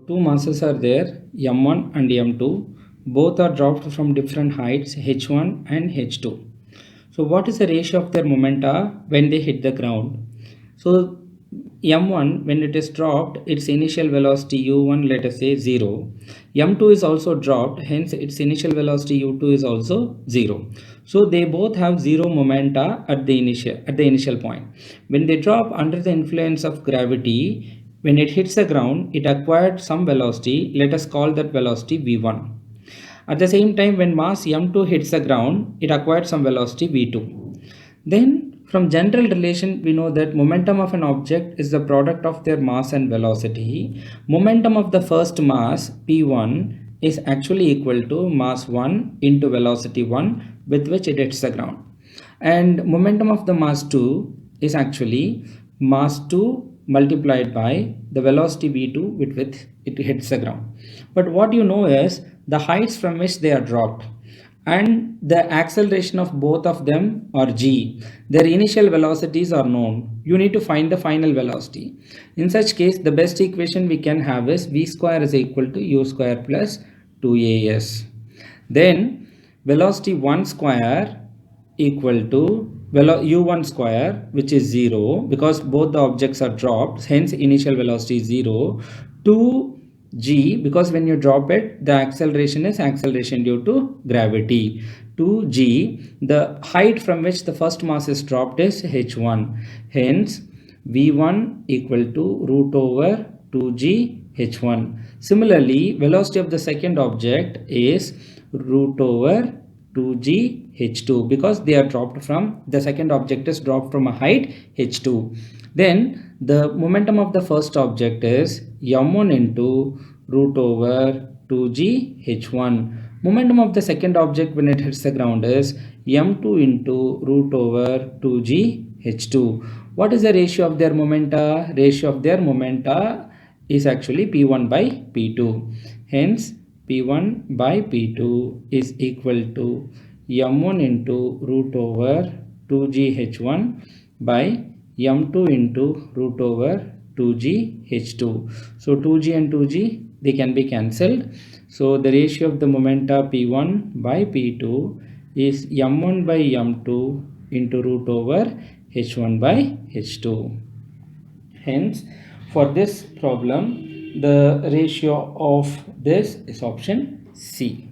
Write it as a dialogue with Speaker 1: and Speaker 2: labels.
Speaker 1: Two masses are there, m1 and m2. Both are dropped from different heights, h1 and h2. So what is the ratio of their momenta when they hit the ground? So m1, when it is dropped, its initial velocity u1, let us say 0. m2 is also dropped, hence its initial velocity u2 is also 0. So they both have 0 momenta at the initial point. When they drop under the influence of gravity, when it hits the ground, it acquired some velocity. Let us call that velocity v1. At the same time, when mass m2 hits the ground, it acquired some velocity v2. Then, from general relation, we know that momentum of an object is the product of their mass and velocity. Momentum of the first mass, p1, is actually equal to mass 1 into velocity 1 with which it hits the ground. And momentum of the mass 2 is actually mass 2 multiplied by the velocity v2 with which it hits the ground. But what you know is the heights from which they are dropped and the acceleration of both of them are g. Their initial velocities are known. You need to find the final velocity. In such case, the best equation we can have is v square is equal to u square plus 2as. Then velocity 1 square equal to u1 square, which is 0 because both the objects are dropped, hence initial velocity is 0, to g because when you drop it, the acceleration is acceleration due to gravity, to g. The height from which the first mass is dropped is h1, hence v1 equal to root over 2g h1. Similarly, velocity of the second object is root over 2g h2 because they are dropped from, the second object is dropped from a height h2. Then the momentum of the first object is m1 into root over 2g h1. Momentum of the second object when it hits the ground is m2 into root over 2g h2. What is the ratio of their momenta? Ratio of their momenta is actually p1 by p2. Hence p1 by p2 is equal to m1 into root over 2g h1 by m2 into root over 2g h2. So 2g and 2g, they can be cancelled. So the ratio of the momenta p1 by p2 is m1 by m2 into root over h1 by h2. Hence, for this problem, the ratio of this is option C.